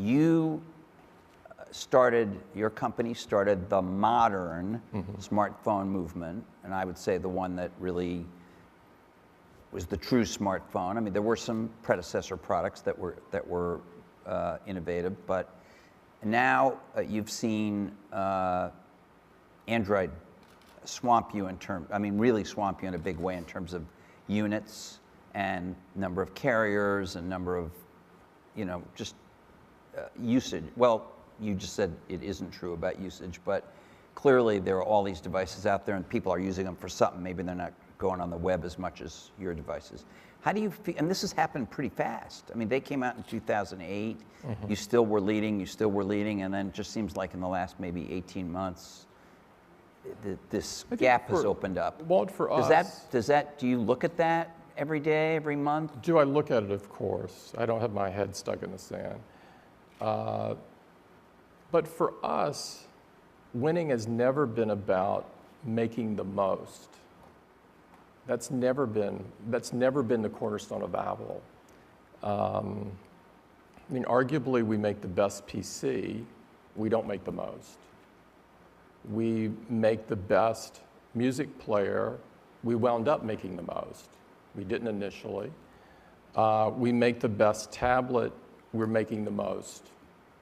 you your company started the modern smartphone movement, and I would say the one that really was the true smartphone. I mean, there were some predecessor products that were innovative, but now you've seen Android swamp you really swamp you in a big way in terms of units and number of carriers and number of, just usage. Well, you just said it isn't true about usage, but clearly there are all these devices out there and people are using them for something. Maybe they're not going on the web as much as your devices. How do you feel? And this has happened pretty fast. I mean, they came out in 2008. You still were leading, and then it just seems like in the last maybe 18 months, this gap has opened up. Well, for us, do you look at that every day, every month? Do I look at it? Of course. I don't have my head stuck in the sand. But for us, winning has never been about making the most. That's never been the cornerstone of Apple. I mean, arguably, we make the best PC. We don't make the most. We make the best music player. We wound up making the most. We didn't initially. We make the best tablet. We're making the most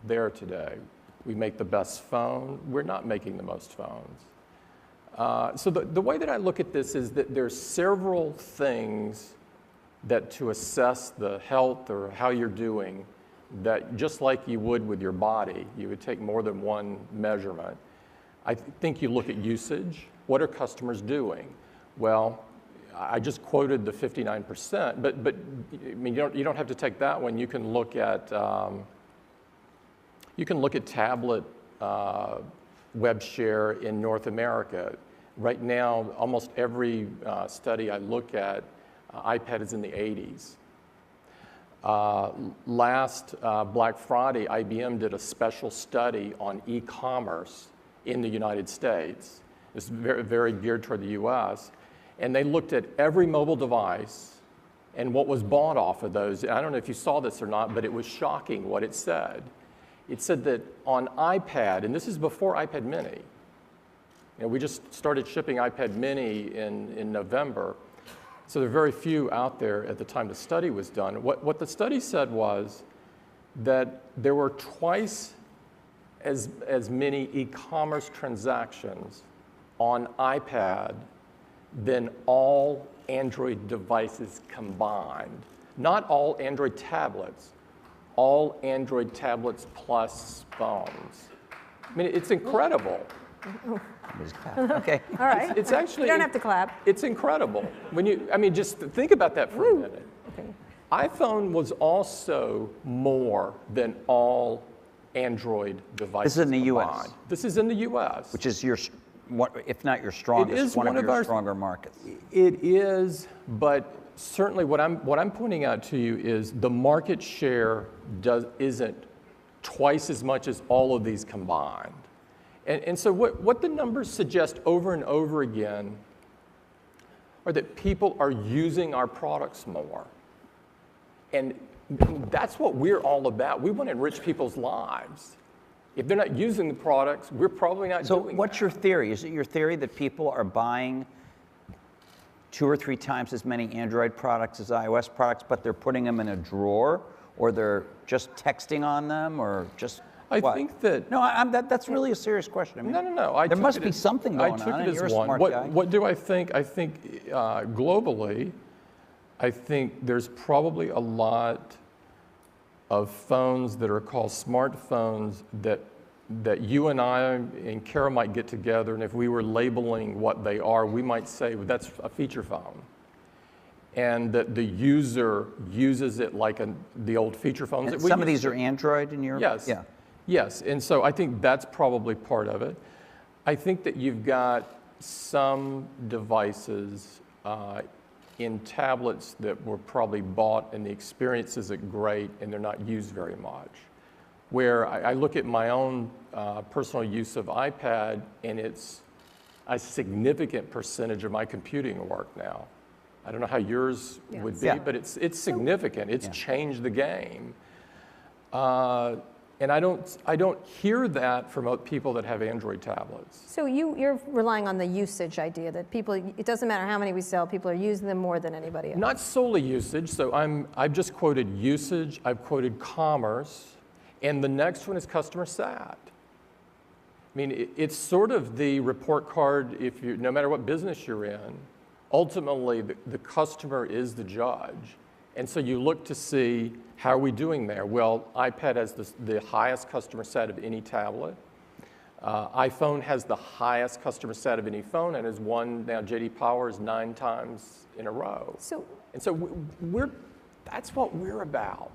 there today. We make the best phone. We're not making the most phones. So the way that I look at this is that there's several things that to assess the health or how you're doing, that just like you would with your body, you would take more than one measurement. I think you look at usage. What are customers doing? Well, I just quoted the 59%, but I mean, you don't have to take that one. You can look at tablet web share in North America. Right now, almost every study I look at, iPad is in the 80s. Last Black Friday, IBM did a special study on e-commerce in the United States. It's very, very geared toward the US. And they looked at every mobile device and what was bought off of those. I don't know if you saw this or not, but it was shocking what it said. It said that on iPad, and this is before iPad mini, we just started shipping iPad mini in November, so there are very few out there at the time the study was done. What the study said was that there were twice as many e-commerce transactions on iPad than all Android devices combined. Not all Android tablets, all Android tablets plus phones. I mean, it's incredible. Okay. All right. It's actually, you don't have to clap. It's incredible. Just think about that for a minute. Okay. iPhone was also more than all Android devices. This is in the combined. US. This is in the US. Which is if not your strongest, it is one of your our stronger markets. It is, but certainly what I'm pointing out to you is the market share isn't twice as much as all of these combined. And so what the numbers suggest over and over again are that people are using our products more. And that's what we're all about. We want to enrich people's lives. If they're not using the products, we're probably not doing that. So what's your theory? Is it your theory that people are buying 2 or 3 times as many Android products as iOS products, but they're putting them in a drawer, or they're just texting on them, or just I what? think that... No, that's really a serious question. I mean, No. There must be something going on, and you're a smart guy. What do I think? I think globally, I think there's probably a lot of phones that are called smartphones that you and I and Kara might get together, and if we were labeling what they are, we might say, well, that's a feature phone. And that the user uses it like the old feature phones that we Some of these are Android in your... Yes. Yeah. Yes, and so I think that's probably part of it. I think that you've got some devices in tablets that were probably bought and the experience isn't great and they're not used very much. Where I look at my own personal use of iPad, and it's a significant percentage of my computing work now. I don't know how yours would be, but it's significant. It's changed the game. And I don't hear that from people that have Android tablets. So you're relying on the usage idea that people, it doesn't matter how many we sell, people are using them more than anybody else. Not solely usage, so I've just quoted usage, I've quoted commerce, and the next one is customer sat. I mean, it's sort of the report card, no matter what business you're in, ultimately the customer is the judge. And so you look to see, how are we doing there? Well, iPad has the highest customer sat of any tablet. iPhone has the highest customer sat of any phone, and has won now J.D. Power's 9 times in a row. So And so that's what we're about.